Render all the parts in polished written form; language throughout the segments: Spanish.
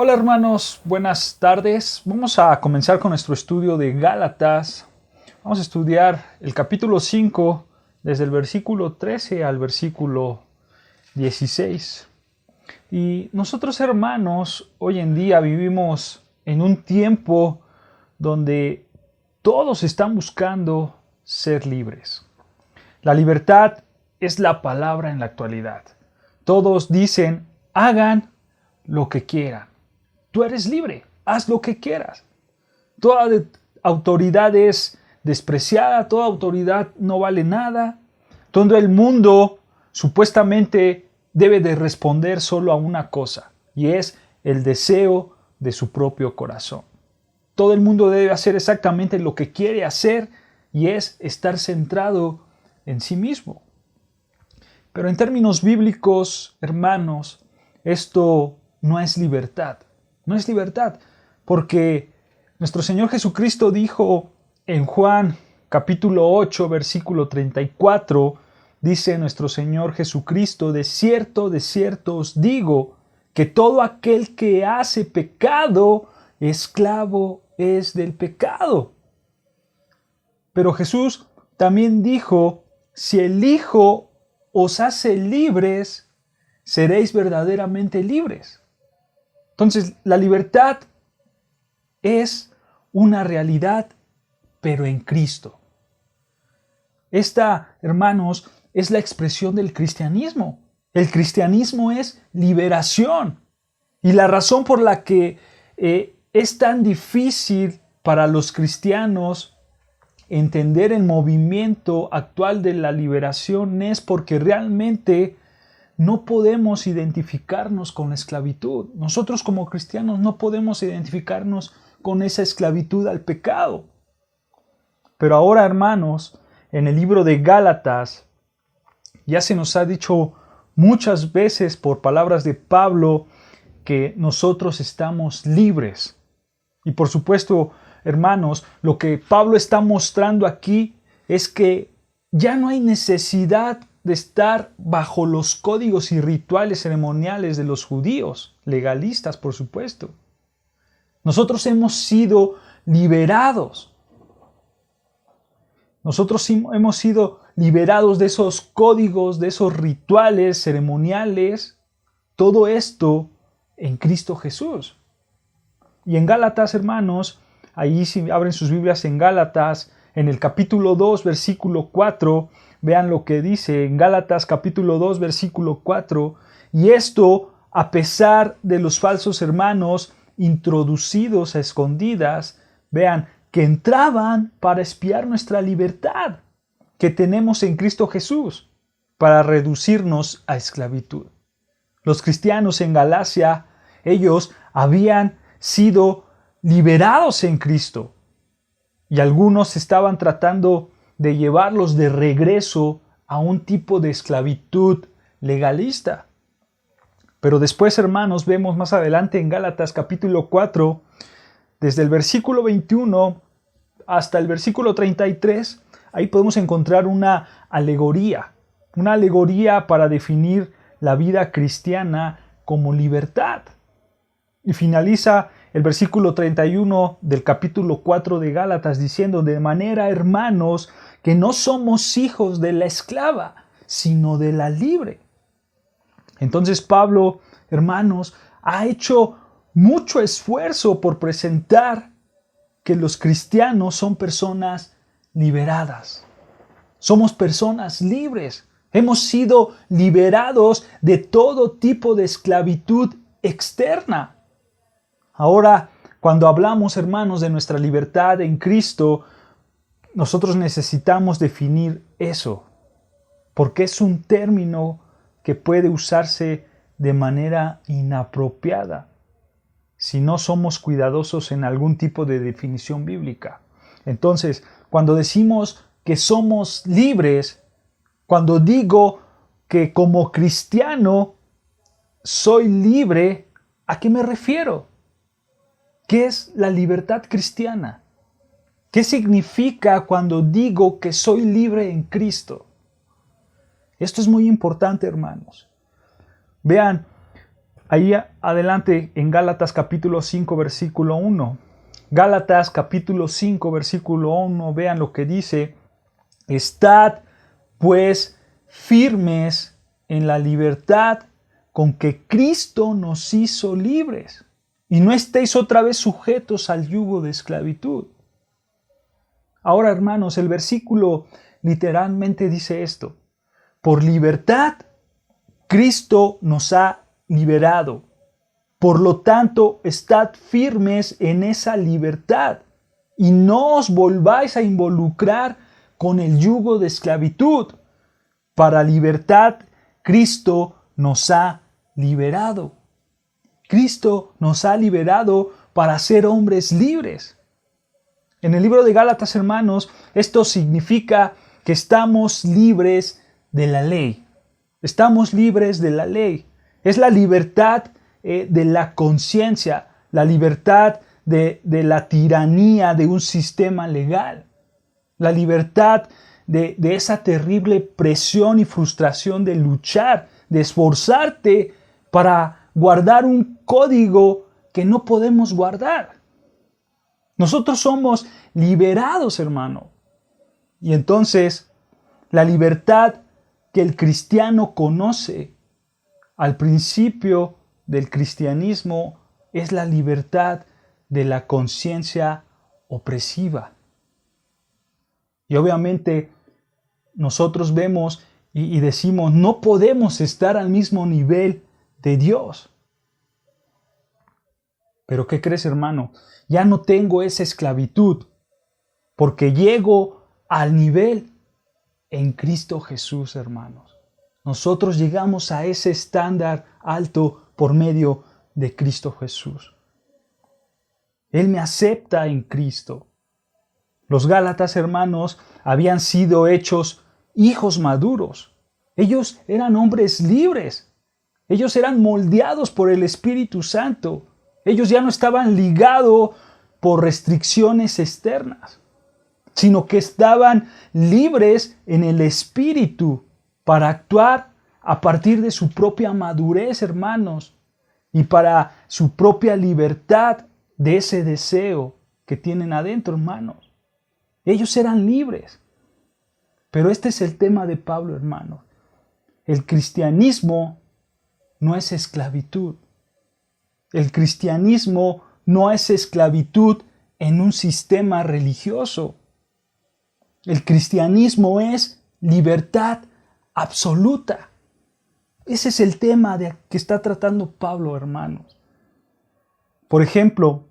Hola hermanos, buenas tardes. Vamos a comenzar con nuestro estudio de Gálatas. Vamos a estudiar el capítulo 5 desde el versículo 13 al versículo 16. Y nosotros hermanos, hoy en día vivimos en un tiempo donde todos están buscando ser libres. La libertad es la palabra en la actualidad. Todos dicen, hagan lo que quieran. Tú eres libre, haz lo que quieras. Toda autoridad es despreciada, toda autoridad no vale nada. Todo el mundo supuestamente debe de responder solo a una cosa, y es el deseo de su propio corazón. Todo el mundo debe hacer exactamente lo que quiere hacer, y es estar centrado en sí mismo. Pero en términos bíblicos, hermanos, esto no es libertad. No es libertad, porque nuestro Señor Jesucristo dijo en Juan capítulo 8, versículo 34, dice nuestro Señor Jesucristo, de cierto os digo, que todo aquel que hace pecado, esclavo es del pecado. Pero Jesús también dijo, si el Hijo os hace libres, seréis verdaderamente libres. Entonces, la libertad es una realidad, pero en Cristo. Esta, hermanos, es la expresión del cristianismo. El cristianismo es liberación. Y la razón por la que es tan difícil para los cristianos entender el movimiento actual de la liberación es porque realmente no podemos identificarnos con la esclavitud. Nosotros como cristianos no podemos identificarnos con esa esclavitud al pecado. Pero ahora, hermanos, en el libro de Gálatas, ya se nos ha dicho muchas veces por palabras de Pablo que nosotros estamos libres. Y por supuesto, hermanos, lo que Pablo está mostrando aquí es que ya no hay necesidad de estar bajo los códigos y rituales ceremoniales de los judíos, legalistas por supuesto. Nosotros hemos sido liberados. Nosotros hemos sido liberados de esos códigos, de esos rituales ceremoniales, todo esto en Cristo Jesús. Y en Gálatas, hermanos, ahí si abren sus Biblias en Gálatas, en el capítulo 2, versículo 4, vean lo que dice en Gálatas capítulo 2, versículo 4, y esto a pesar de los falsos hermanos introducidos a escondidas, vean, que entraban para espiar nuestra libertad que tenemos en Cristo Jesús, para reducirnos a esclavitud. Los cristianos en Galacia, ellos habían sido liberados en Cristo, y algunos estaban tratando de llevarlos de regreso a un tipo de esclavitud legalista. Pero después, hermanos, vemos más adelante en Gálatas capítulo 4, desde el versículo 21 hasta el versículo 33, ahí podemos encontrar una alegoría para definir la vida cristiana como libertad. Y finaliza el versículo 31 del capítulo 4 de Gálatas diciendo, de manera, hermanos, que no somos hijos de la esclava, sino de la libre. Entonces Pablo, hermanos, ha hecho mucho esfuerzo por presentar que los cristianos son personas liberadas. Somos personas libres. Hemos sido liberados de todo tipo de esclavitud externa. Ahora, cuando hablamos, hermanos, de nuestra libertad en Cristo, nosotros necesitamos definir eso, porque es un término que puede usarse de manera inapropiada si no somos cuidadosos en algún tipo de definición bíblica. Entonces, cuando decimos que somos libres, cuando digo que como cristiano soy libre, ¿a qué me refiero? ¿Qué es la libertad cristiana? ¿Qué significa cuando digo que soy libre en Cristo? Esto es muy importante, hermanos. Vean, Ahí adelante en Gálatas capítulo 5, versículo 1. Gálatas capítulo 5, versículo 1, vean lo que dice. Estad pues firmes en la libertad con que Cristo nos hizo libres, y no estéis otra vez sujetos al yugo de esclavitud. Ahora, hermanos, el versículo literalmente dice esto: por libertad Cristo nos ha liberado. Por lo tanto, estad firmes en esa libertad y no os volváis a involucrar con el yugo de esclavitud. Para libertad, Cristo nos ha liberado. Cristo nos ha liberado para ser hombres libres. En el libro de Gálatas, hermanos, esto significa que estamos libres de la ley. Estamos libres de la ley. Es la libertad de la conciencia, la libertad de la tiranía de un sistema legal, la libertad de esa terrible presión y frustración de luchar, de esforzarte para guardar un código que no podemos guardar. Nosotros somos liberados, hermano. Y entonces, la libertad que el cristiano conoce al principio del cristianismo es la libertad de la conciencia opresiva. Y obviamente nosotros vemos y decimos, no podemos estar al mismo nivel de Dios. Pero ¿qué crees, hermano? Ya no tengo esa esclavitud, porque llego al nivel en Cristo Jesús, hermanos. Nosotros llegamos a ese estándar alto por medio de Cristo Jesús. Él me acepta en Cristo. Los Gálatas, hermanos, habían sido hechos hijos maduros. Ellos eran hombres libres. Ellos eran moldeados por el Espíritu Santo. Ellos ya no estaban ligados por restricciones externas, sino que estaban libres en el Espíritu para actuar a partir de su propia madurez, hermanos, y para su propia libertad de ese deseo que tienen adentro, hermanos. Ellos eran libres. Pero este es el tema de Pablo, hermanos. El cristianismo no es esclavitud. El cristianismo no es esclavitud en un sistema religioso. El cristianismo es libertad absoluta. Ese es el tema que está tratando Pablo, hermanos. Por ejemplo,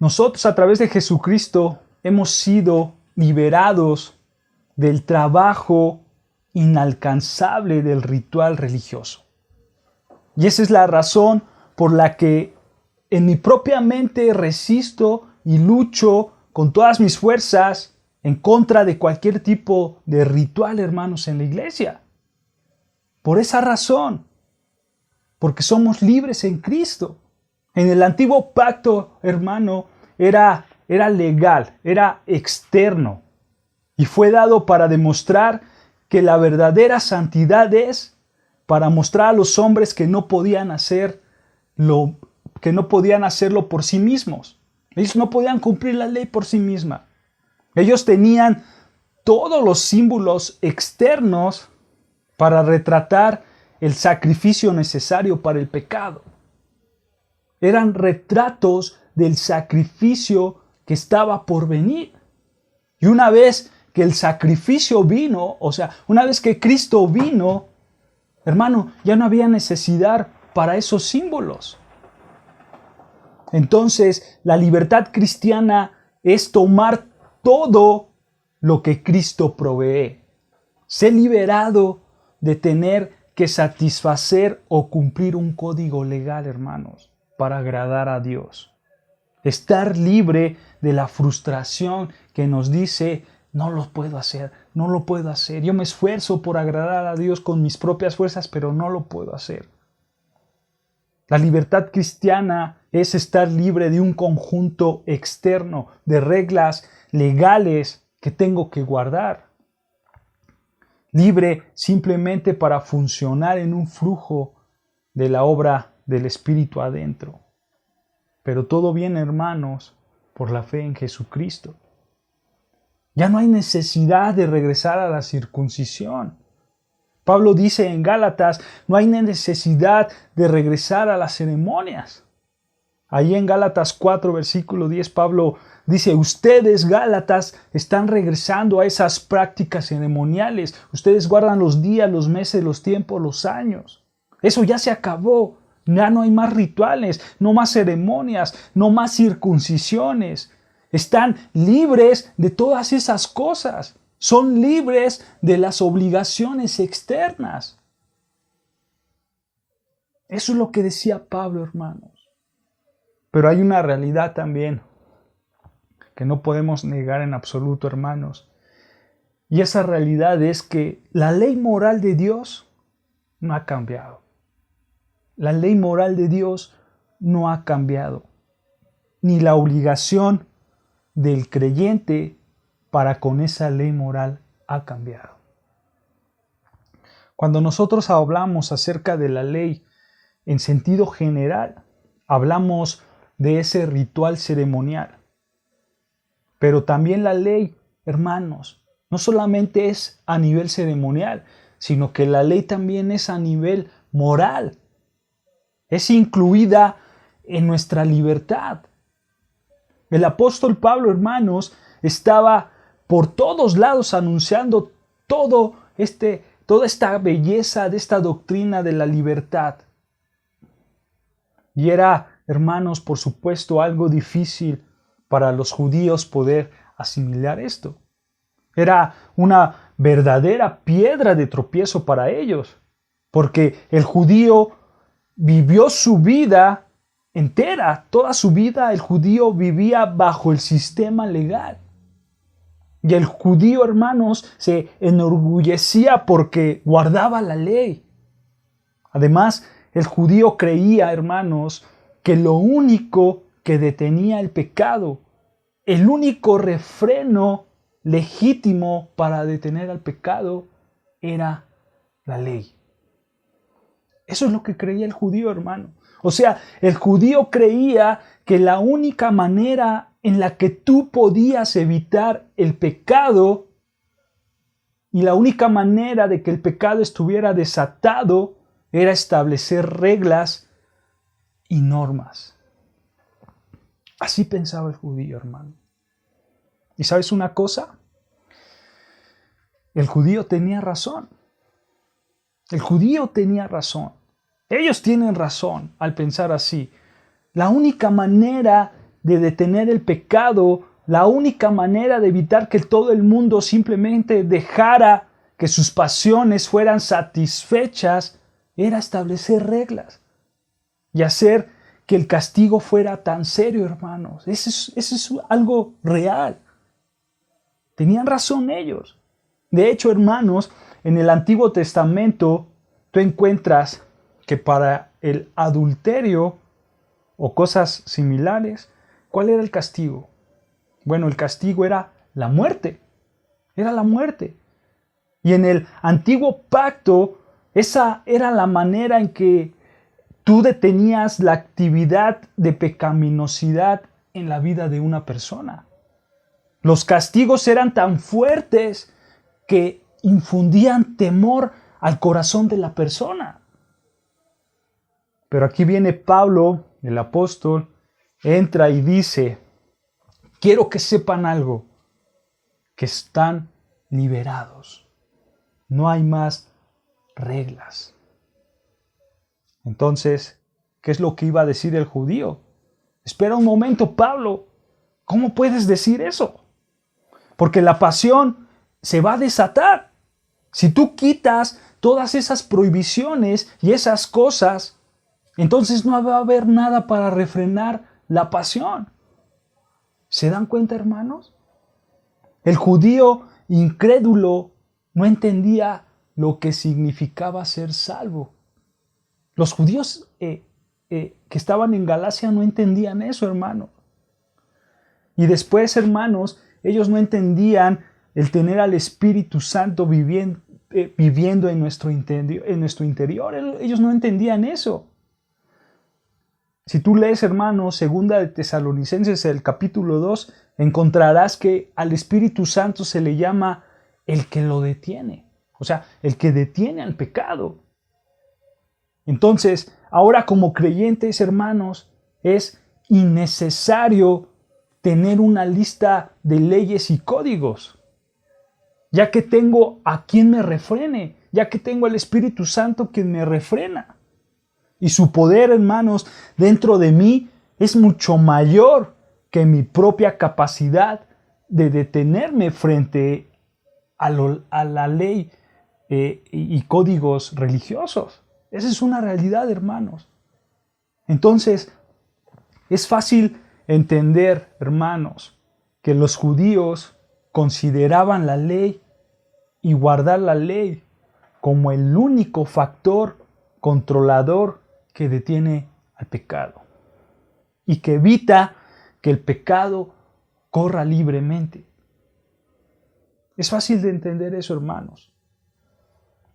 nosotros a través de Jesucristo hemos sido liberados del trabajo inalcanzable del ritual religioso. Y esa es la razón por la que en mi propia mente resisto y lucho con todas mis fuerzas en contra de cualquier tipo de ritual, hermanos, en la iglesia. Por esa razón, porque somos libres en Cristo. En el antiguo pacto, hermano, era legal, era externo, y fue dado para demostrar que la verdadera santidad es para mostrar a los hombres que no podían hacerlo por sí mismos. Ellos no podían cumplir la ley por sí misma. Ellos tenían todos los símbolos externos para retratar el sacrificio necesario para el pecado. Eran retratos del sacrificio que estaba por venir. Y una vez que el sacrificio vino, o sea, una vez que Cristo vino, hermano, ya no había necesidad para esos símbolos. Entonces, la libertad cristiana es tomar todo lo que Cristo provee. Ser liberado de tener que satisfacer o cumplir un código legal, hermanos, para agradar a Dios. Estar libre de la frustración que nos dice, no lo puedo hacer, no lo puedo hacer. Yo me esfuerzo por agradar a Dios con mis propias fuerzas, pero no lo puedo hacer. La libertad cristiana es estar libre de un conjunto externo de reglas legales que tengo que guardar. Libre simplemente para funcionar en un flujo de la obra del Espíritu adentro. Pero todo viene, hermanos, por la fe en Jesucristo. Ya no hay necesidad de regresar a la circuncisión. Pablo dice en Gálatas, no hay necesidad de regresar a las ceremonias. Ahí en Gálatas 4, versículo 10, Pablo dice, ustedes, Gálatas, están regresando a esas prácticas ceremoniales. Ustedes guardan los días, los meses, los tiempos, los años. Eso ya se acabó. Ya no hay más rituales, no más ceremonias, no más circuncisiones. Están libres de todas esas cosas. Son libres de las obligaciones externas. Eso es lo que decía Pablo, hermanos. Pero hay una realidad también que no podemos negar en absoluto, hermanos. Y esa realidad es que la ley moral de Dios no ha cambiado. La ley moral de Dios no ha cambiado. Ni la obligación del creyente para con esa ley moral ha cambiado. Cuando nosotros hablamos acerca de la ley en sentido general, hablamos de ese ritual ceremonial. Pero también la ley, hermanos, no solamente es a nivel ceremonial, sino que la ley también es a nivel moral. Es incluida en nuestra libertad. El apóstol Pablo, hermanos, estaba por todos lados anunciando toda esta belleza de esta doctrina de la libertad. Y era, hermanos, por supuesto, algo difícil para los judíos poder asimilar esto. Era una verdadera piedra de tropiezo para ellos, porque el judío vivió su vida entera, toda su vida el judío vivía bajo el sistema legal. Y el judío, hermanos, se enorgullecía porque guardaba la ley. Además, el judío creía, hermanos, que lo único que detenía el pecado, el único refreno legítimo para detener al pecado, era la ley. Eso es lo que creía el judío, hermano. O sea, el judío creía que la única manera en la que tú podías evitar el pecado y la única manera de que el pecado estuviera desatado era establecer reglas y normas. Así pensaba el judío, hermano. ¿Y sabes una cosa? El judío tenía razón. El judío tenía razón. Ellos tienen razón al pensar así. La única manera de detener el pecado, la única manera de evitar que todo el mundo simplemente dejara que sus pasiones fueran satisfechas, era establecer reglas y hacer que el castigo fuera tan serio, hermanos. Eso es algo real. Tenían razón ellos. De hecho, hermanos, en el Antiguo Testamento tú encuentras que para el adulterio o cosas similares, ¿cuál era el castigo? Bueno, el castigo era la muerte. Era la muerte. Y en el Antiguo Pacto, esa era la manera en que tú detenías la actividad de pecaminosidad en la vida de una persona. Los castigos eran tan fuertes que infundían temor al corazón de la persona. Pero aquí viene Pablo, el apóstol, entra y dice, quiero que sepan algo, que están liberados. No hay más reglas. Entonces, ¿qué es lo que iba a decir el judío? Espera un momento, Pablo. ¿Cómo puedes decir eso? Porque la pasión se va a desatar. Si tú quitas todas esas prohibiciones y esas cosas, entonces no va a haber nada para refrenar la pasión. ¿Se dan cuenta, hermanos? El judío incrédulo no entendía lo que significaba ser salvo. Los judíos que estaban en Galacia no entendían eso, hermano. Y después, hermanos, ellos no entendían el tener al Espíritu Santo viviendo en nuestro interior. Ellos no entendían eso. Si tú lees, hermanos, segunda de Tesalonicenses, el capítulo 2, encontrarás que al Espíritu Santo se le llama el que lo detiene. O sea, el que detiene al pecado. Entonces, ahora como creyentes, hermanos, es innecesario tener una lista de leyes y códigos, ya que tengo a quien me refrene, ya que tengo al Espíritu Santo quien me refrena. Y su poder, hermanos, dentro de mí es mucho mayor que mi propia capacidad de detenerme frente a la ley y códigos religiosos. Esa es una realidad, hermanos. Entonces, es fácil entender, hermanos, que los judíos consideraban la ley y guardar la ley como el único factor controlador que detiene al pecado y que evita que el pecado corra libremente. Es fácil de entender eso, hermanos.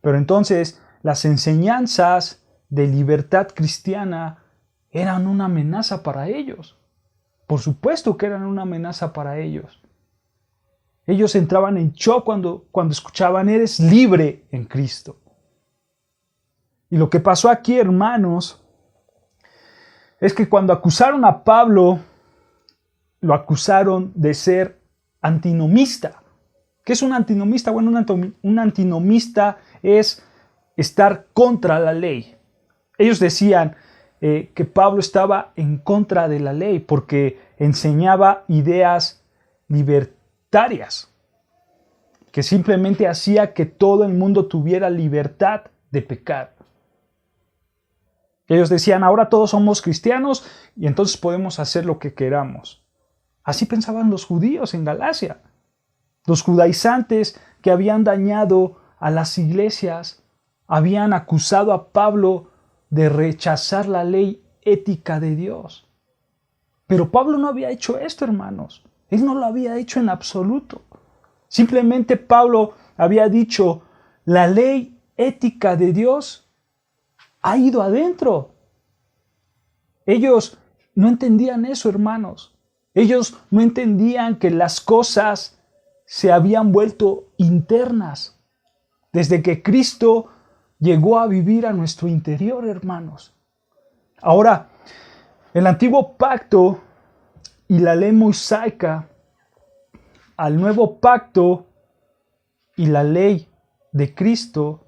Pero entonces, las enseñanzas de libertad cristiana eran una amenaza para ellos. Por supuesto que eran una amenaza para ellos. Ellos entraban en shock cuando escuchaban: eres libre en Cristo. Y lo que pasó aquí, hermanos, es que cuando acusaron a Pablo, lo acusaron de ser antinomista. ¿Qué es un antinomista? Bueno, un antinomista es estar contra la ley. Ellos decían que Pablo estaba en contra de la ley porque enseñaba ideas libertarias, que simplemente hacía que todo el mundo tuviera libertad de pecar. Ellos decían: ahora todos somos cristianos y entonces podemos hacer lo que queramos. Así pensaban los judíos en Galacia. Los judaizantes que habían dañado a las iglesias habían acusado a Pablo de rechazar la ley ética de Dios. Pero Pablo no había hecho esto, hermanos. Él no lo había hecho en absoluto. Simplemente Pablo había dicho: la ley ética de Dios ha ido adentro. Ellos no entendían eso, hermanos. Ellos no entendían que las cosas se habían vuelto internas desde que Cristo llegó a vivir a nuestro interior, hermanos. Ahora, el antiguo pacto y la ley mosaica al nuevo pacto y la ley de Cristo,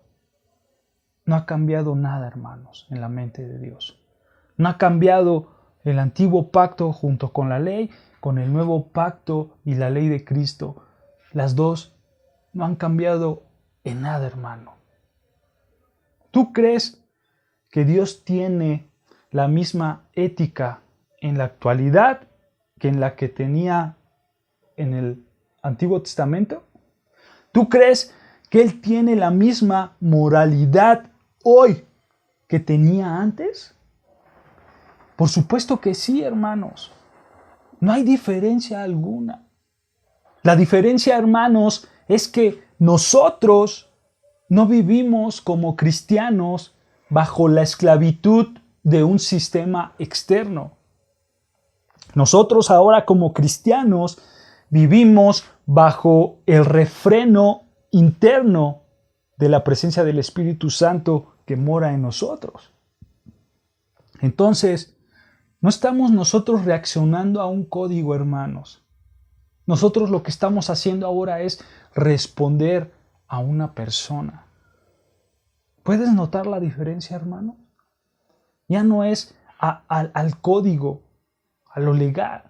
no ha cambiado nada, hermanos, en la mente de Dios. No ha cambiado el antiguo pacto junto con la ley, con el nuevo pacto y la ley de Cristo. Las dos no han cambiado en nada, hermano. ¿Tú crees que Dios tiene la misma ética en la actualidad que en la que tenía en el Antiguo Testamento? ¿Tú crees que Él tiene la misma moralidad hoy que tenía antes? Por supuesto que sí, hermanos. No hay diferencia alguna. La diferencia, hermanos, es que nosotros no vivimos como cristianos bajo la esclavitud de un sistema externo. Nosotros ahora como cristianos vivimos bajo el refreno interno de la presencia del Espíritu Santo que mora en nosotros. Entonces, no estamos nosotros reaccionando a un código, hermanos. Nosotros lo que estamos haciendo ahora es responder a una persona. ¿Puedes notar la diferencia, hermano? Ya no es al código, a lo legal,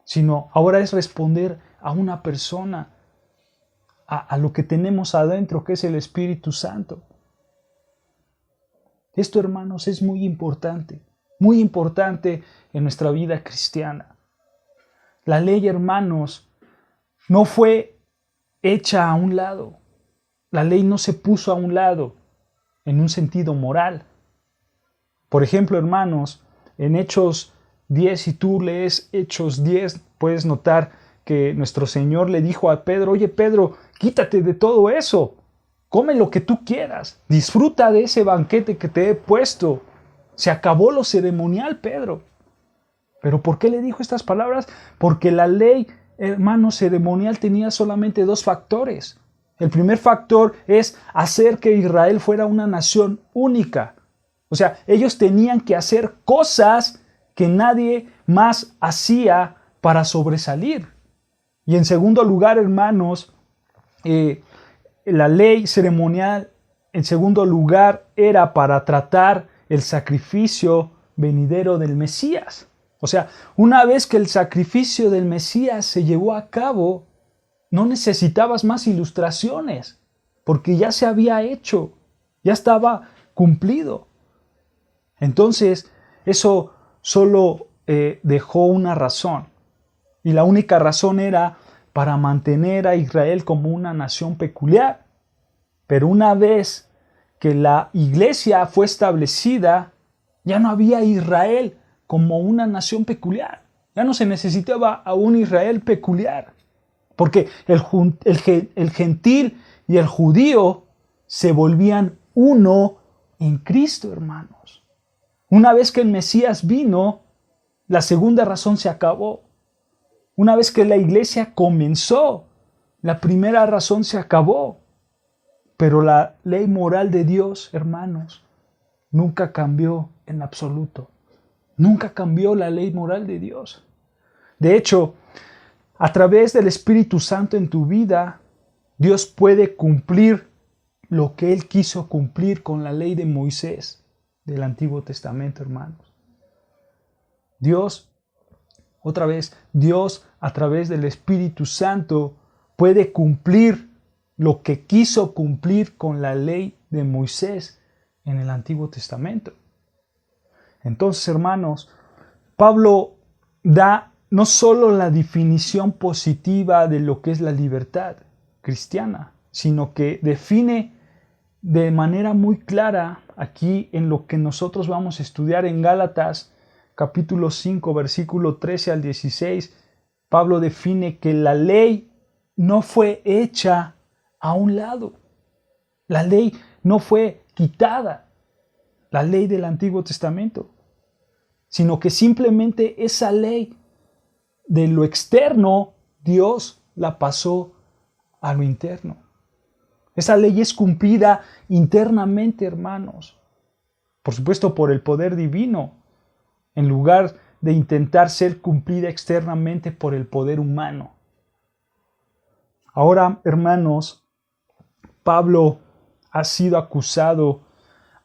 sino ahora es responder a una persona, a lo que tenemos adentro, que es el Espíritu Santo. Esto, hermanos, es muy importante en nuestra vida cristiana. La ley, hermanos, no fue hecha a un lado. La ley no se puso a un lado en un sentido moral. Por ejemplo, hermanos, en Hechos 10, si tú lees Hechos 10, puedes notar que nuestro Señor le dijo a Pedro: oye, Pedro, quítate de todo eso. come lo que tú quieras, disfruta de ese banquete que te he puesto. Se acabó lo ceremonial, Pedro. ¿Pero por qué le dijo estas palabras? Porque la ley, hermano, ceremonial tenía solamente dos factores. El primer factor es hacer que Israel fuera una nación única. O sea, ellos tenían que hacer cosas que nadie más hacía para sobresalir. Y en segundo lugar, hermanos, la ley ceremonial, en segundo lugar, era para tratar el sacrificio venidero del Mesías. O sea, una vez que el sacrificio del Mesías se llevó a cabo, no necesitabas más ilustraciones, porque ya se había hecho, ya estaba cumplido. Entonces, eso solo dejó una razón. Y la única razón era para mantener a Israel como una nación peculiar. Pero una vez que la iglesia fue establecida, ya no había Israel como una nación peculiar. Ya no se necesitaba a un Israel peculiar. Porque el gentil y el judío se volvían uno en Cristo, hermanos. Una vez que el Mesías vino, la segunda razón se acabó. Una vez que la iglesia comenzó, la primera razón se acabó. Pero la ley moral de Dios, hermanos, nunca cambió en absoluto. Nunca cambió la ley moral de Dios. De hecho, a través del Espíritu Santo en tu vida, Dios puede cumplir lo que Él quiso cumplir con la ley de Moisés del Antiguo Testamento, hermanos. Dios a través del Espíritu Santo puede cumplir lo que quiso cumplir con la ley de Moisés en el Antiguo Testamento. Entonces, hermanos, Pablo da no solo la definición positiva de lo que es la libertad cristiana, sino que define de manera muy clara aquí en lo que nosotros vamos a estudiar en Gálatas capítulo 5, versículo 13 al 16, Pablo define que la ley no fue hecha a un lado. La ley no fue quitada, la ley del Antiguo Testamento, sino que simplemente esa ley de lo externo, Dios la pasó a lo interno. Esa ley es cumplida internamente, hermanos. Por supuesto, por el poder divino, en lugar de intentar ser cumplida externamente por el poder humano. Ahora, hermanos, Pablo ha sido acusado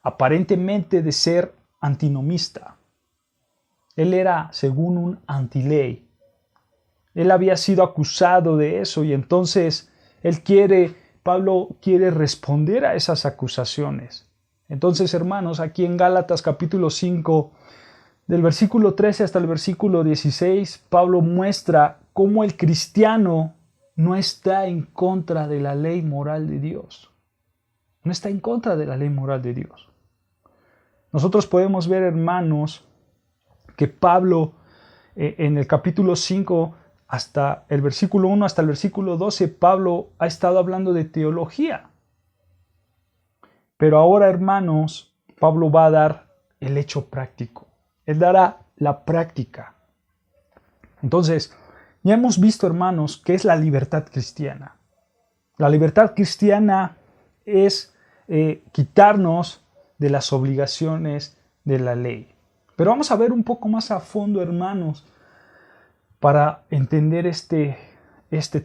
aparentemente de ser antinomista. Él era, según un antiley. Él había sido acusado de eso y entonces Pablo quiere responder a esas acusaciones. Entonces, hermanos, aquí en Gálatas capítulo 5, del versículo 13 hasta el versículo 16, Pablo muestra cómo el cristiano no está en contra de la ley moral de Dios. No está en contra de la ley moral de Dios. Nosotros podemos ver, hermanos, que Pablo en el capítulo 5 hasta el versículo 1 hasta el versículo 12, Pablo ha estado hablando de teología. Pero ahora, hermanos, Pablo va a dar el hecho práctico. Él dará la práctica. Entonces, ya hemos visto, hermanos, qué es la libertad cristiana. La libertad cristiana es quitarnos de las obligaciones de la ley. Pero vamos a ver un poco más a fondo, hermanos, para entender este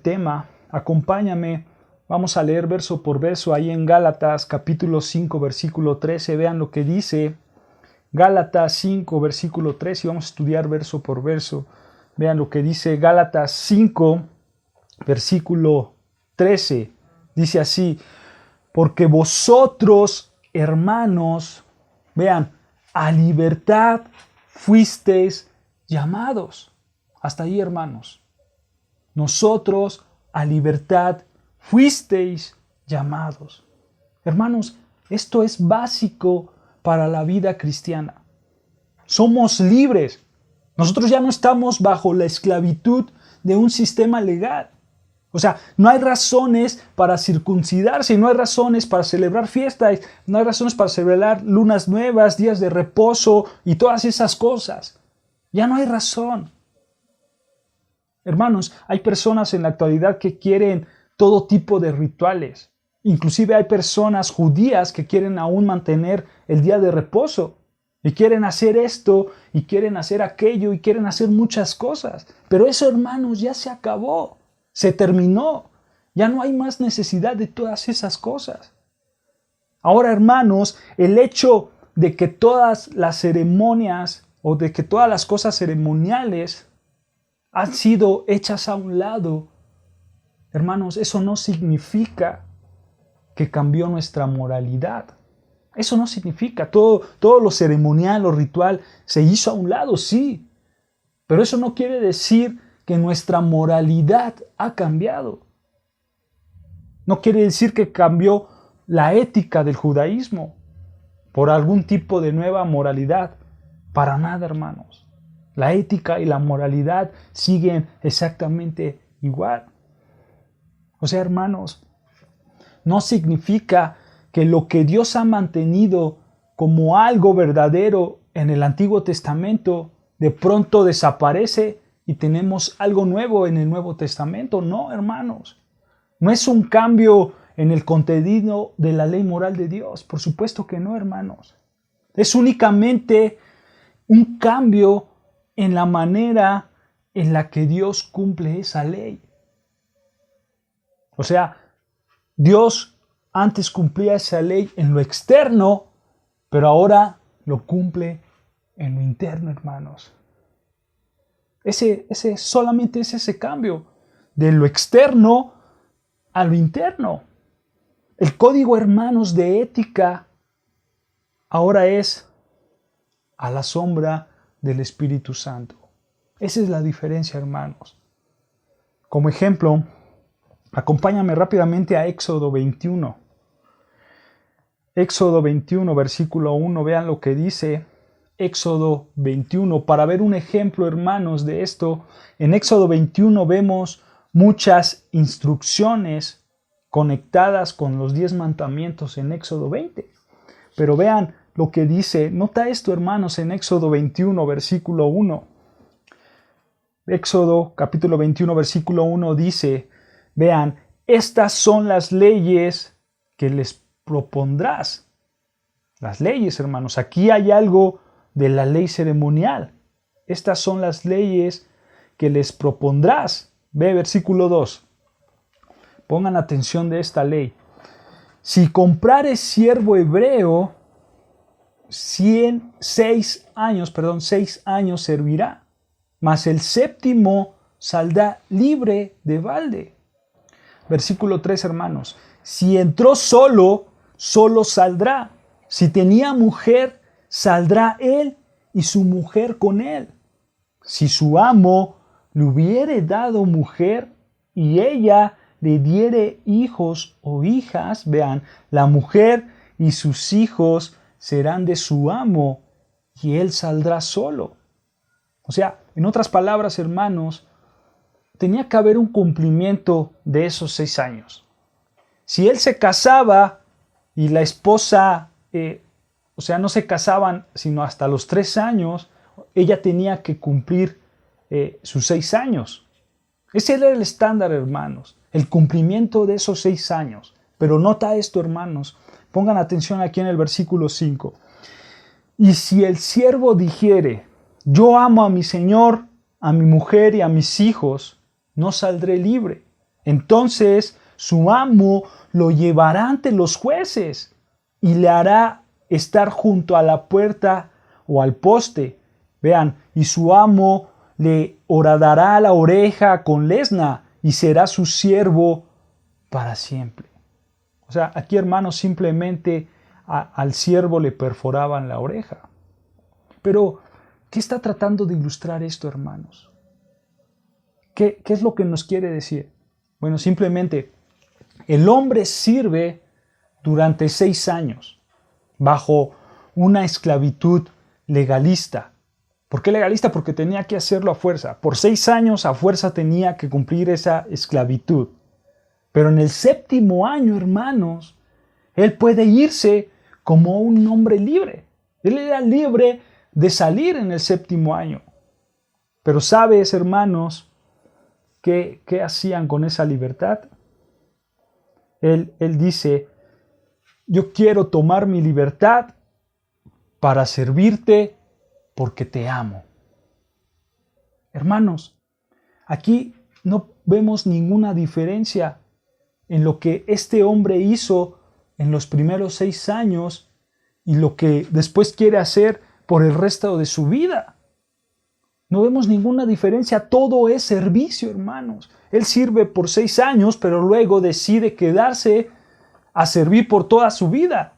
tema. Acompáñame, vamos a leer verso por verso ahí en Gálatas capítulo 5, versículo 13. Vean lo que dice Gálatas 5, versículo 13, y vamos a estudiar verso por verso. Vean lo que dice Gálatas 5, versículo 13. Dice así: porque vosotros, hermanos, vean, a libertad fuisteis llamados. Hasta ahí, hermanos. Nosotros a libertad fuisteis llamados. Hermanos, esto es básico para la vida cristiana. Somos libres. Nosotros ya no estamos bajo la esclavitud de un sistema legal. O sea, no hay razones para circuncidarse, no hay razones para celebrar fiestas, no hay razones para celebrar lunas nuevas, días de reposo y todas esas cosas. Ya no hay razón. Hermanos, hay personas en la actualidad que quieren todo tipo de rituales. Inclusive hay personas judías que quieren aún mantener el día de reposo. Y quieren hacer esto, y quieren hacer aquello, y quieren hacer muchas cosas. Pero eso, hermanos, ya se acabó. Se terminó. Ya no hay más necesidad de todas esas cosas. Ahora, hermanos, el hecho de que todas las ceremonias o de que todas las cosas ceremoniales han sido hechas a un lado, hermanos, eso no significa que cambió nuestra moralidad. Eso no significa. Todo lo ceremonial, lo ritual, se hizo a un lado, sí. Pero eso no quiere decir que nuestra moralidad ha cambiado. No quiere decir que cambió la ética del judaísmo por algún tipo de nueva moralidad. Para nada, hermanos. La ética y la moralidad siguen exactamente igual. O sea, hermanos, no significa que lo que Dios ha mantenido como algo verdadero en el Antiguo Testamento de pronto desaparece y tenemos algo nuevo en el Nuevo Testamento. No, hermanos. No es un cambio en el contenido de la ley moral de Dios. Por supuesto que no, hermanos. Es únicamente un cambio en la manera en la que Dios cumple esa ley. O sea, Dios antes cumplía esa ley en lo externo, pero ahora lo cumple en lo interno, hermanos. Solamente es ese cambio, de lo externo a lo interno. El código, hermanos, de ética ahora es a la sombra del Espíritu Santo. Esa es la diferencia, hermanos. Como ejemplo, acompáñame rápidamente a Éxodo 21. Éxodo 21, versículo 1, vean lo que dice Éxodo 21. Para ver un ejemplo, hermanos, de esto, en Éxodo 21 vemos muchas instrucciones conectadas con los 10 mandamientos en Éxodo 20. Pero vean lo que dice, nota esto, hermanos, en Éxodo 21, versículo 1. Éxodo capítulo 21, versículo 1 dice, vean, estas son las leyes que les propondrás. Las leyes, hermanos. Aquí hay algo de la ley ceremonial. Estas son las leyes que les propondrás. Ve versículo 2. Pongan atención de esta ley. Si comprares siervo hebreo, 6 años servirá, mas el séptimo saldrá libre de balde. Versículo 3, hermanos. Si entró solo saldrá. Si tenía mujer, saldrá él y su mujer con él. Si su amo le hubiere dado mujer y ella le diere hijos o hijas, vean, la mujer y sus hijos serán de su amo y él saldrá solo. O sea, en otras palabras, hermanos, tenía que haber un cumplimiento de esos 6 años. Si él se casaba y la esposa, no se casaban sino hasta los 3 años, ella tenía que cumplir sus 6 años. Ese era el estándar, hermanos, el cumplimiento de esos 6 años. Pero nota esto, hermanos, pongan atención aquí en el versículo 5. Y si el siervo dijere, yo amo a mi señor, a mi mujer y a mis hijos, no saldré libre. Entonces su amo lo llevará ante los jueces y le hará estar junto a la puerta o al poste. Vean, y su amo le horadará la oreja con lesna y será su siervo para siempre. O sea, aquí, hermanos, simplemente al siervo le perforaban la oreja. Pero, ¿qué está tratando de ilustrar esto, hermanos? ¿Qué es lo que nos quiere decir? Bueno, simplemente, el hombre sirve durante 6 años bajo una esclavitud legalista. ¿Por qué legalista? Porque tenía que hacerlo a fuerza. Por 6 años a fuerza tenía que cumplir esa esclavitud. Pero en el séptimo año, hermanos, él puede irse como un hombre libre. Él era libre de salir en el séptimo año. Pero ¿sabes, hermanos, qué hacían con esa libertad? Él dice, yo quiero tomar mi libertad para servirte porque te amo. Hermanos, aquí no vemos ninguna diferencia en lo que este hombre hizo en los primeros 6 años y lo que después quiere hacer por el resto de su vida. No vemos ninguna diferencia, todo es servicio, hermanos. Él sirve por 6 años, pero luego decide quedarse a servir por toda su vida.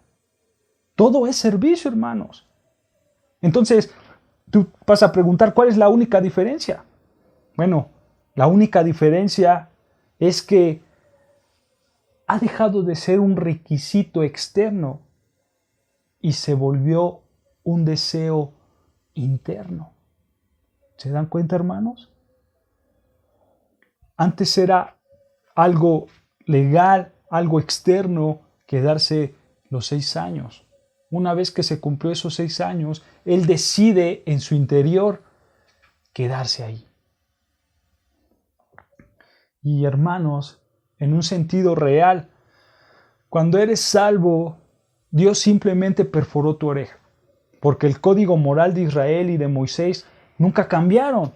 Todo es servicio, hermanos. Entonces, tú vas a preguntar, ¿cuál es la única diferencia? Bueno, la única diferencia es que ha dejado de ser un requisito externo y se volvió un deseo interno. ¿Se dan cuenta, hermanos? Antes era algo legal, algo externo, quedarse los 6 años. Una vez que se cumplió esos 6 años, él decide en su interior quedarse ahí. Y hermanos, en un sentido real, cuando eres salvo, Dios simplemente perforó tu oreja, porque el código moral de Israel y de Moisés nunca cambiaron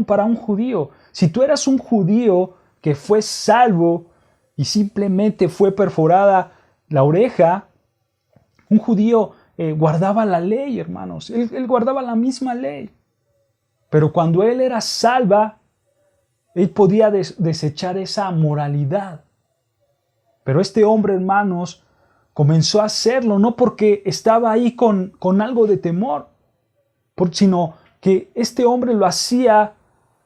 para un judío. Si tú eras un judío que fue salvo y simplemente fue perforada la oreja, un judío guardaba la ley, hermanos, él guardaba la misma ley, pero cuando él era salva, él podía desechar esa moralidad. Pero este hombre, hermanos, comenzó a hacerlo, no porque estaba ahí con algo de temor, sino que este hombre lo hacía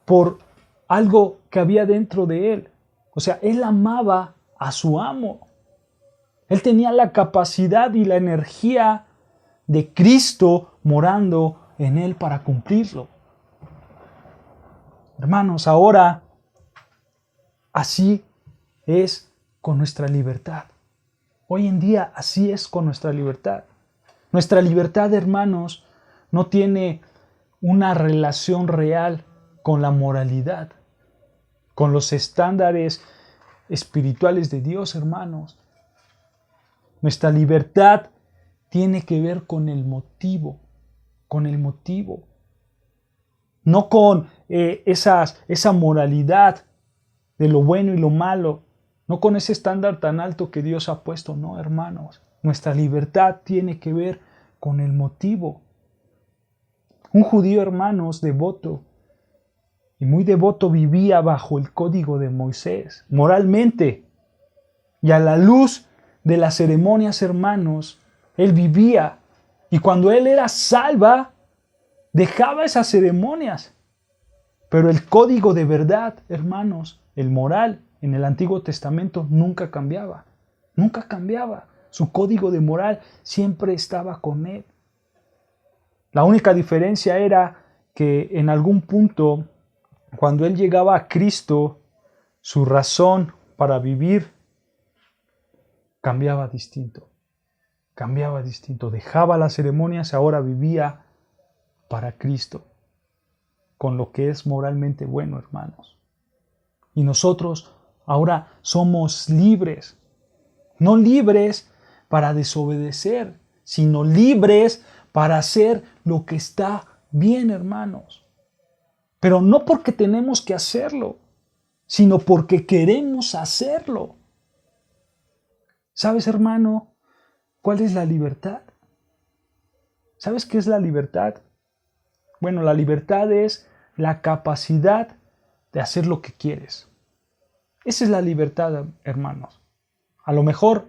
por algo que había dentro de él. O sea, él amaba a su amo. Él tenía la capacidad y la energía de Cristo morando en él para cumplirlo. Hermanos, ahora así es con nuestra libertad. Hoy en día así es con nuestra libertad. Nuestra libertad, hermanos, no tiene una relación real con la moralidad, con los estándares espirituales de Dios, hermanos. Nuestra libertad tiene que ver con el motivo, no con esa moralidad de lo bueno y lo malo, no con ese estándar tan alto que Dios ha puesto, no, hermanos. Nuestra libertad tiene que ver con el motivo. Un judío, hermanos, devoto, y muy devoto, vivía bajo el código de Moisés, moralmente, y a la luz de las ceremonias, hermanos, él vivía, y cuando él era salva, dejaba esas ceremonias. Pero el código de verdad, hermanos, el moral en el Antiguo Testamento nunca cambiaba. Su código de moral siempre estaba con él. La única diferencia era que en algún punto, cuando él llegaba a Cristo, su razón para vivir cambiaba distinto. Dejaba las ceremonias, ahora vivía para Cristo, con lo que es moralmente bueno, hermanos. Y nosotros ahora somos libres, no libres para desobedecer, sino libres para hacer lo que está bien, hermanos. Pero no porque tenemos que hacerlo, sino porque queremos hacerlo. ¿Sabes, hermano, cuál es la libertad? ¿Sabes qué es la libertad? Bueno, la libertad es la capacidad de hacer lo que quieres. Esa es la libertad, hermanos. A lo mejor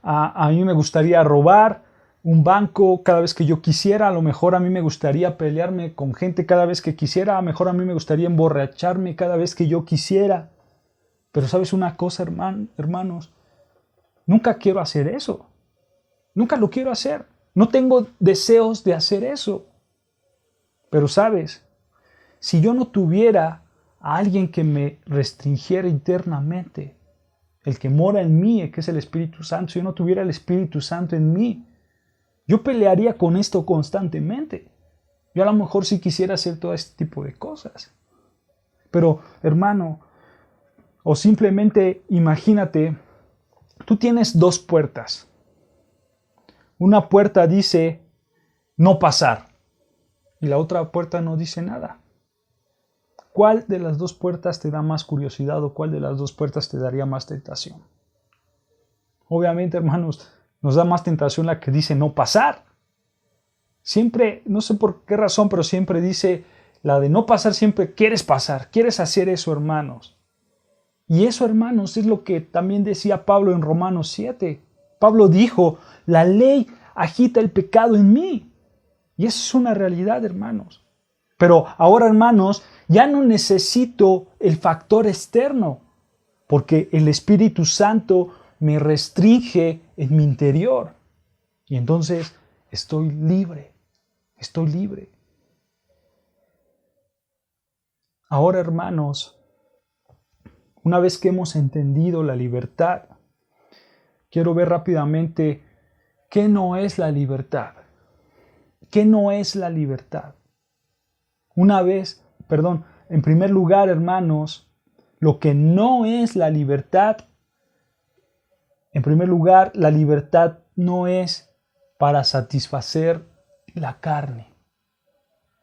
a mí me gustaría robar un banco cada vez que yo quisiera, a lo mejor a mí me gustaría pelearme con gente cada vez que quisiera, a lo mejor a mí me gustaría emborracharme cada vez que yo quisiera. Pero ¿sabes una cosa, hermanos? Nunca quiero hacer eso. Nunca lo quiero hacer. No tengo deseos de hacer eso. Pero ¿sabes? Si yo no tuviera a alguien que me restringiera internamente. El que mora en mí, que es el Espíritu Santo. Si yo no tuviera el Espíritu Santo en mí, yo pelearía con esto constantemente. Yo a lo mejor sí quisiera hacer todo este tipo de cosas. Pero, hermano, o simplemente imagínate, tú tienes dos puertas. Una puerta dice no pasar y la otra puerta no dice nada. ¿Cuál de las dos puertas te da más curiosidad o cuál de las dos puertas te daría más tentación? Obviamente, hermanos, nos da más tentación la que dice no pasar. Siempre, no sé por qué razón, pero siempre dice la de no pasar, siempre quieres pasar, quieres hacer eso, hermanos. Y eso, hermanos, es lo que también decía Pablo en Romanos 7. Pablo dijo, la ley agita el pecado en mí. Y eso es una realidad, hermanos. Pero ahora, hermanos, ya no necesito el factor externo, porque el Espíritu Santo me restringe en mi interior. Y entonces estoy libre, estoy libre. Ahora, hermanos, una vez que hemos entendido la libertad, quiero ver rápidamente qué no es la libertad. ¿Qué no es la libertad? En primer lugar, hermanos, lo que no es la libertad, en primer lugar, la libertad no es para satisfacer la carne.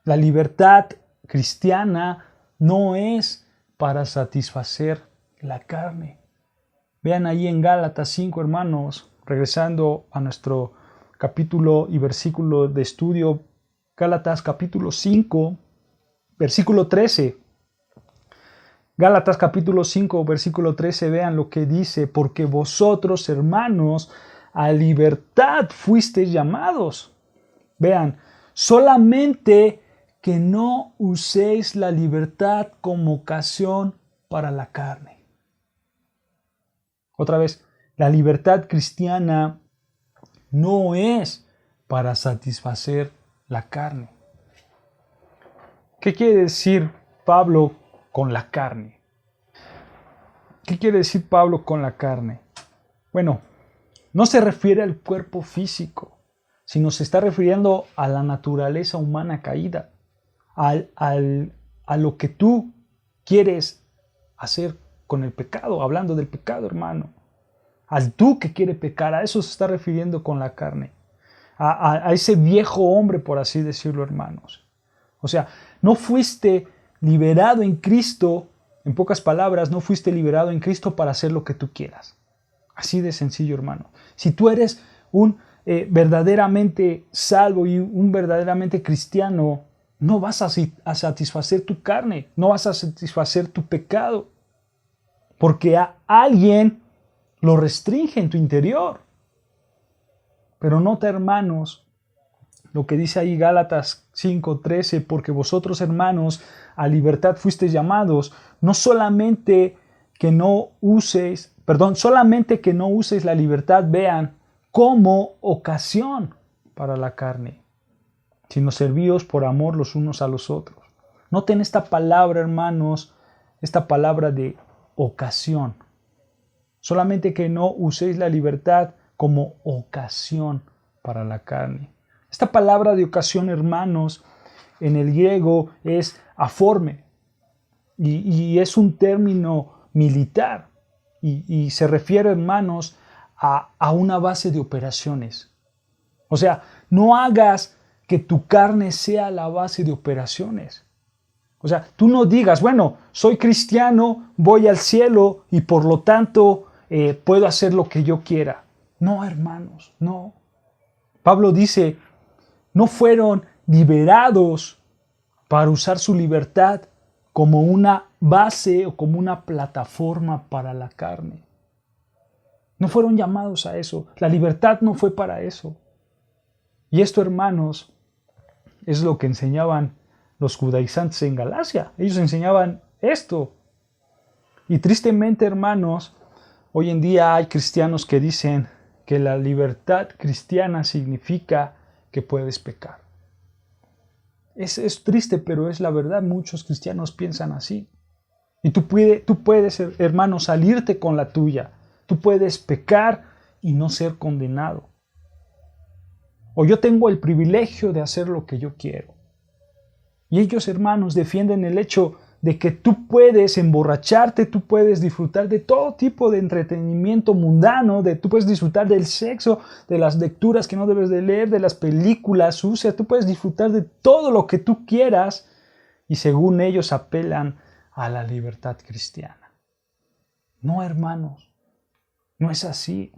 La libertad cristiana no es para satisfacer la carne. Vean ahí en Gálatas 5, hermanos, regresando a nuestro capítulo y versículo de estudio, Gálatas capítulo 5, versículo 13. Gálatas capítulo 5, versículo 13, vean lo que dice, porque vosotros, hermanos, a libertad fuisteis llamados. Vean, solamente que no uséis la libertad como ocasión para la carne. Otra vez, la libertad cristiana no es para satisfacer la carne. ¿Qué quiere decir Pablo con la carne? ¿Qué quiere decir Pablo con la carne? Bueno, no se refiere al cuerpo físico, sino se está refiriendo a la naturaleza humana caída, a lo que tú quieres hacer con el pecado, hablando del pecado, hermano. Al tú que quiere pecar, a eso se está refiriendo con la carne. A ese viejo hombre, por así decirlo, hermanos. O sea, no fuiste liberado en Cristo, en pocas palabras, no fuiste liberado en Cristo para hacer lo que tú quieras. Así de sencillo, hermano. Si tú eres un verdaderamente salvo y un verdaderamente cristiano, no vas a satisfacer tu carne, no vas a satisfacer tu pecado, porque a alguien lo restringe en tu interior. Pero nota, hermanos, lo que dice ahí Gálatas 5:13, porque vosotros, hermanos, a libertad fuisteis llamados, solamente que no uséis la libertad, vean, como ocasión para la carne, sino servíos por amor los unos a los otros. Noten esta palabra, hermanos, esta palabra de ocasión. Solamente que no uséis la libertad como ocasión para la carne. Esta palabra de ocasión, hermanos, en el griego es aforme y es un término militar y se refiere, hermanos, a una base de operaciones. O sea, no hagas que tu carne sea la base de operaciones. O sea, tú no digas, bueno, soy cristiano, voy al cielo y por lo tanto puedo hacer lo que yo quiera. No, hermanos, no. Pablo dice, no fueron liberados para usar su libertad como una base o como una plataforma para la carne. No fueron llamados a eso. La libertad no fue para eso. Y esto, hermanos, es lo que enseñaban los judaizantes en Galacia. Ellos enseñaban esto. Y tristemente, hermanos, hoy en día hay cristianos que dicen que la libertad cristiana significa que puedes pecar. Es triste, pero es la verdad. Muchos cristianos piensan así. Y tú puedes, hermano, salirte con la tuya. Tú puedes pecar y no ser condenado. O yo tengo el privilegio de hacer lo que yo quiero. Y ellos, hermanos, defienden el hecho de que tú puedes emborracharte, tú puedes disfrutar de todo tipo de entretenimiento mundano, tú puedes disfrutar del sexo, de las lecturas que no debes de leer, de las películas sucias, tú puedes disfrutar de todo lo que tú quieras, y según ellos apelan a la libertad cristiana. No, hermanos, no es así.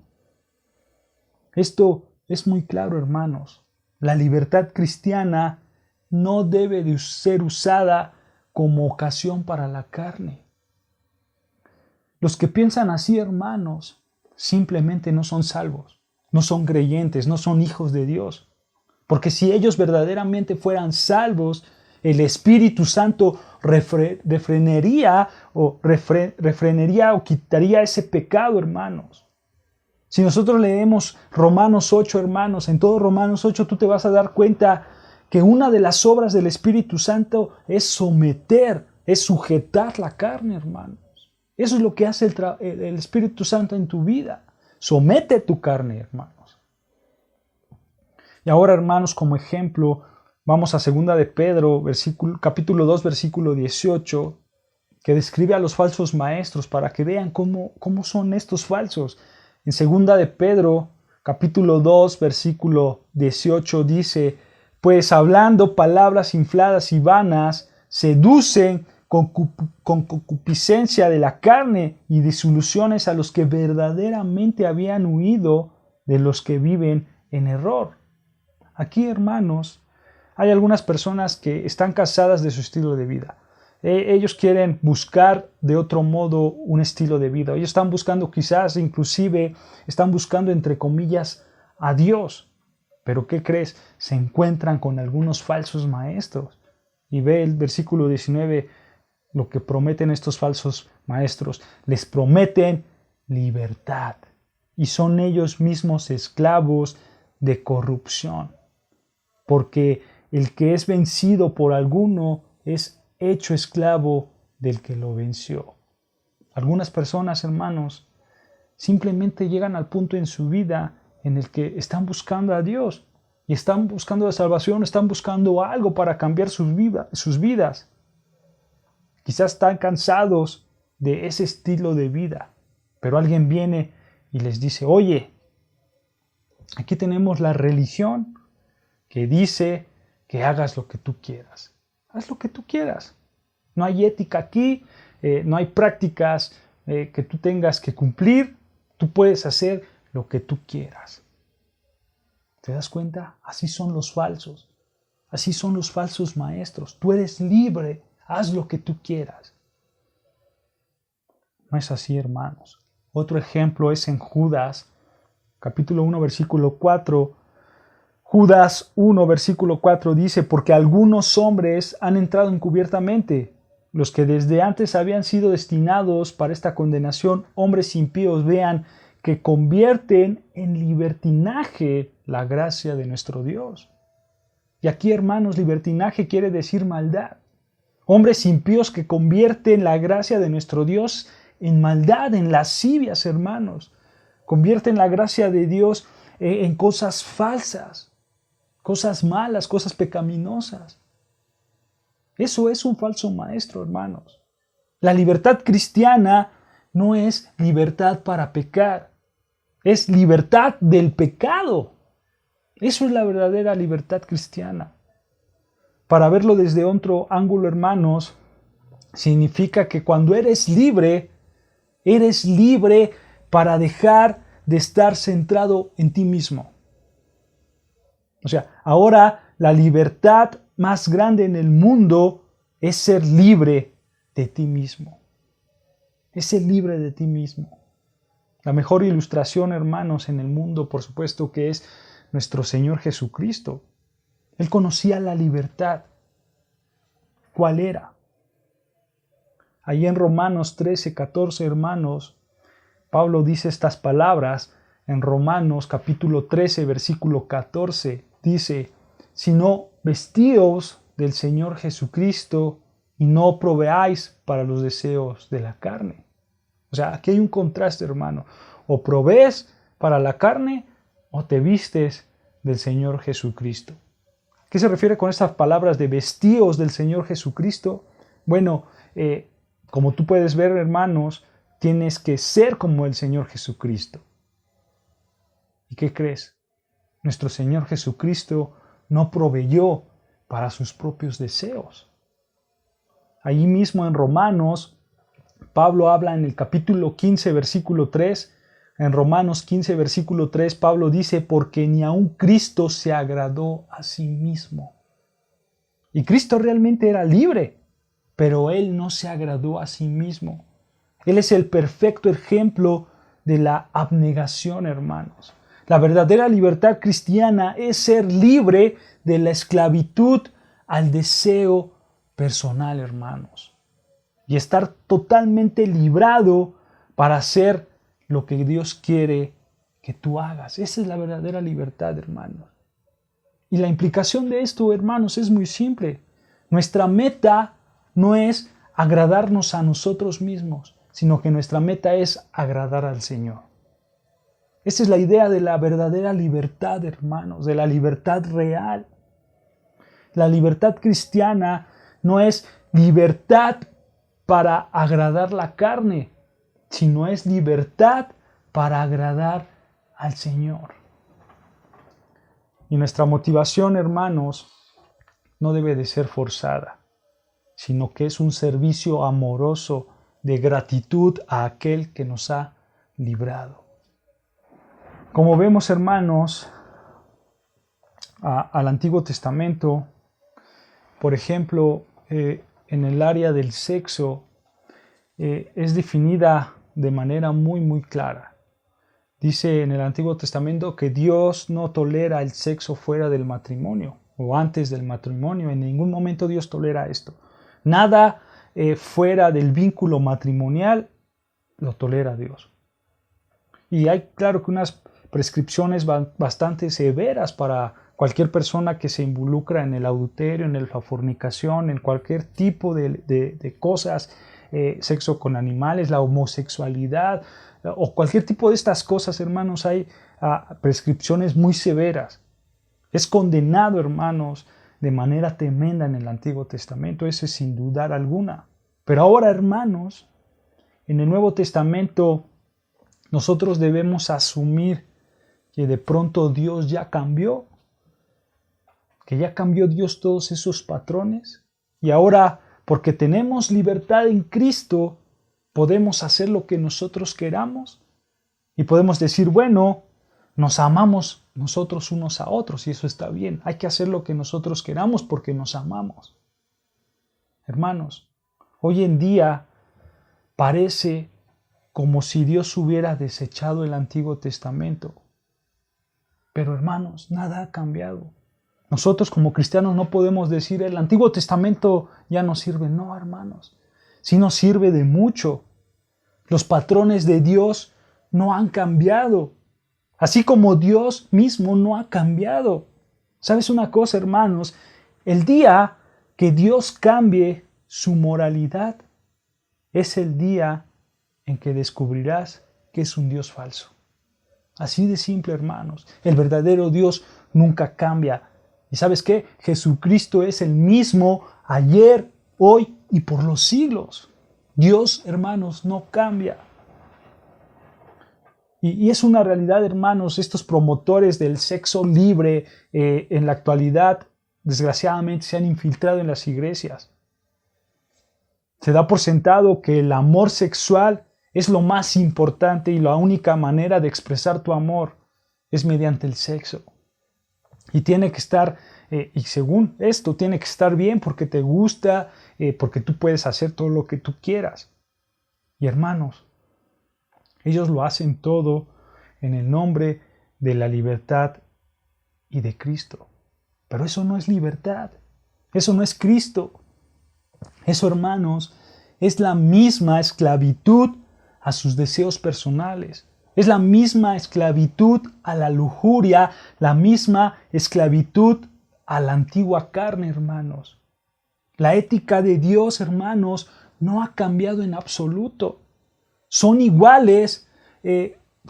Esto es muy claro, hermanos. La libertad cristiana no debe de ser usada como ocasión para la carne. Los que piensan así, hermanos, simplemente no son salvos, no son creyentes, no son hijos de Dios. Porque si ellos verdaderamente fueran salvos, el Espíritu Santo refrenaría o quitaría ese pecado, hermanos. Si nosotros leemos Romanos 8, hermanos, en todo Romanos 8 tú te vas a dar cuenta que una de las obras del Espíritu Santo es someter, es sujetar la carne, hermanos. Eso es lo que hace el Espíritu Santo en tu vida. Somete tu carne, hermanos. Y ahora, hermanos, como ejemplo, vamos a 2 de Pedro, capítulo 2, versículo 18, que describe a los falsos maestros para que vean cómo son estos falsos. En 2 de Pedro, capítulo 2, versículo 18 dice: pues hablando palabras infladas y vanas, seducen con concupiscencia de la carne y disoluciones a los que verdaderamente habían huido de los que viven en error. Aquí, hermanos, hay algunas personas que están cansadas de su estilo de vida. Ellos quieren buscar de otro modo un estilo de vida. Ellos están buscando, quizás inclusive, están buscando entre comillas a Dios. Pero ¿qué crees? Se encuentran con algunos falsos maestros. Y ve el versículo 19, lo que prometen estos falsos maestros. Les prometen libertad. Y son ellos mismos esclavos de corrupción. Porque el que es vencido por alguno es hecho esclavo del que lo venció. Algunas personas, hermanos, simplemente llegan al punto en su vida en el que están buscando a Dios y están buscando la salvación, están buscando algo para cambiar sus vidas. Quizás están cansados de ese estilo de vida, pero alguien viene y les dice: oye, aquí tenemos la religión que dice que hagas lo que tú quieras. Haz lo que tú quieras. No hay ética aquí, no hay prácticas que tú tengas que cumplir. Tú puedes hacer lo que tú quieras. ¿Te das cuenta? Así son los falsos. Así son los falsos maestros. Tú eres libre. Haz lo que tú quieras. No es así, hermanos. Otro ejemplo es en Judas, capítulo 1, versículo 4. Judas 1, versículo 4 dice: porque algunos hombres han entrado encubiertamente, los que desde antes habían sido destinados para esta condenación, hombres impíos, vean, que convierten en libertinaje la gracia de nuestro Dios. Y aquí, hermanos, libertinaje quiere decir maldad. Hombres impíos que convierten la gracia de nuestro Dios en maldad, en lascivias, hermanos. Convierten la gracia de Dios en cosas falsas, cosas malas, cosas pecaminosas. Eso es un falso maestro, hermanos. La libertad cristiana no es libertad para pecar, es libertad del pecado. Eso es la verdadera libertad cristiana. Para verlo desde otro ángulo, hermanos, significa que cuando eres libre para dejar de estar centrado en ti mismo. O sea, ahora la libertad más grande en el mundo es ser libre de ti mismo. Es ser libre de ti mismo. La mejor ilustración, hermanos, en el mundo, por supuesto, que es nuestro Señor Jesucristo. Él conocía la libertad. ¿Cuál era? Ahí en Romanos 13, 14, hermanos, Pablo dice estas palabras. En Romanos capítulo 13, versículo 14, dice: sino vestíos del Señor Jesucristo y no proveáis para los deseos de la carne. O sea, aquí hay un contraste, hermano. O provees para la carne o te vistes del Señor Jesucristo. ¿Qué se refiere con estas palabras de vestíos del Señor Jesucristo? Bueno, como tú puedes ver, hermanos, tienes que ser como el Señor Jesucristo. ¿Y qué crees? Nuestro Señor Jesucristo no proveyó para sus propios deseos. Allí mismo en Romanos, Pablo habla en el capítulo 15, versículo 3. En Romanos 15, versículo 3, Pablo dice, porque ni aun Cristo se agradó a sí mismo. Y Cristo realmente era libre, pero Él no se agradó a sí mismo. Él es el perfecto ejemplo de la abnegación, hermanos. La verdadera libertad cristiana es ser libre de la esclavitud al deseo personal, hermanos. Y estar totalmente librado para hacer lo que Dios quiere que tú hagas. Esa es la verdadera libertad, hermanos. Y la implicación de esto, hermanos, es muy simple. Nuestra meta no es agradarnos a nosotros mismos, sino que nuestra meta es agradar al Señor. Esa es la idea de la verdadera libertad, hermanos, de la libertad real. La libertad cristiana no es libertad para agradar la carne, sino es libertad para agradar al Señor. Y nuestra motivación, hermanos, no debe de ser forzada, sino que es un servicio amoroso de gratitud a aquel que nos ha librado. Como vemos, hermanos, al Antiguo Testamento, por ejemplo, en el área del sexo, es definida de manera muy clara. Dice en el Antiguo Testamento que Dios no tolera el sexo fuera del matrimonio o antes del matrimonio. En ningún momento Dios tolera esto. Nada fuera del vínculo matrimonial lo tolera Dios. Y hay, claro, que unas prescripciones bastante severas para cualquier persona que se involucra en el adulterio, en la fornicación, en cualquier tipo de cosas, sexo con animales, la homosexualidad o cualquier tipo de estas cosas, hermanos, hay prescripciones muy severas. Es condenado, hermanos, de manera tremenda en el Antiguo Testamento, eso es sin dudar alguna. Pero ahora, hermanos, en el Nuevo Testamento nosotros debemos asumir que de pronto Dios ya cambió, que ya cambió Dios todos esos patrones y ahora, porque tenemos libertad en Cristo, podemos hacer lo que nosotros queramos y podemos decir, bueno, nos amamos nosotros unos a otros y eso está bien. Hay que hacer lo que nosotros queramos porque nos amamos. Hermanos, hoy en día parece como si Dios hubiera desechado el Antiguo Testamento. Pero hermanos, nada ha cambiado. Nosotros como cristianos no podemos decir el Antiguo Testamento ya no sirve. No, hermanos, sí nos sirve de mucho. Los patrones de Dios no han cambiado. Así como Dios mismo no ha cambiado. ¿Sabes una cosa, hermanos? El día que Dios cambie su moralidad es el día en que descubrirás que es un Dios falso. Así de simple, hermanos. El verdadero Dios nunca cambia. ¿Y sabes qué? Jesucristo es el mismo ayer, hoy y por los siglos. Dios, hermanos, no cambia. Y es una realidad, hermanos, estos promotores del sexo libre en la actualidad, desgraciadamente, se han infiltrado en las iglesias. Se da por sentado que el amor sexual es lo más importante y la única manera de expresar tu amor es mediante el sexo. Y tiene que estar, y según esto, tiene que estar bien porque te gusta, porque tú puedes hacer todo lo que tú quieras. Y hermanos, ellos lo hacen todo en el nombre de la libertad y de Cristo. Pero eso no es libertad, eso no es Cristo. Eso, hermanos, es la misma esclavitud a sus deseos personales. Es la misma esclavitud a la lujuria, la misma esclavitud a la antigua carne, hermanos. La ética de Dios, hermanos, no ha cambiado en absoluto. Son iguales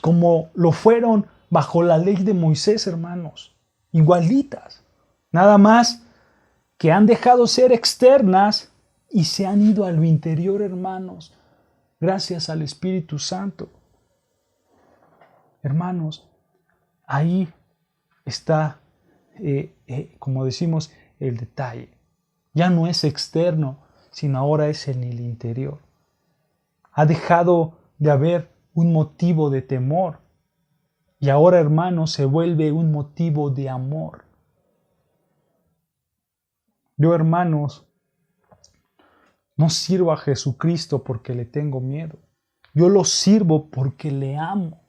como lo fueron bajo la ley de Moisés, hermanos. Igualitas. Nada más que han dejado ser externas y se han ido a lo interior, hermanos, gracias al Espíritu Santo. Hermanos, ahí está, como decimos, el detalle. Ya no es externo, sino ahora es en el interior. Ha dejado de haber un motivo de temor y ahora, hermanos, se vuelve un motivo de amor. Yo, hermanos, no sirvo a Jesucristo porque le tengo miedo. Yo lo sirvo porque le amo.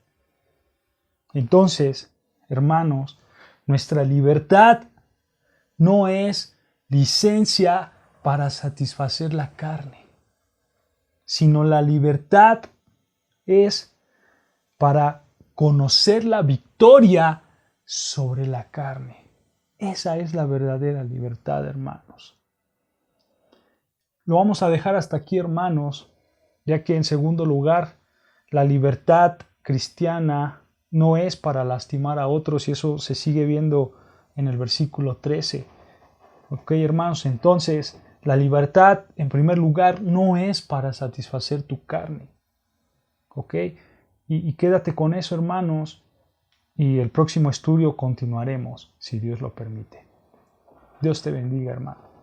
Entonces, hermanos, nuestra libertad no es licencia para satisfacer la carne, sino la libertad es para conocer la victoria sobre la carne. Esa es la verdadera libertad, hermanos. Lo vamos a dejar hasta aquí, hermanos, ya que en segundo lugar, la libertad cristiana no es para lastimar a otros y eso se sigue viendo en el versículo 13. Ok, hermanos, entonces la libertad en primer lugar no es para satisfacer tu carne. Ok, y quédate con eso, hermanos, y el próximo estudio continuaremos, si Dios lo permite. Dios te bendiga, hermano.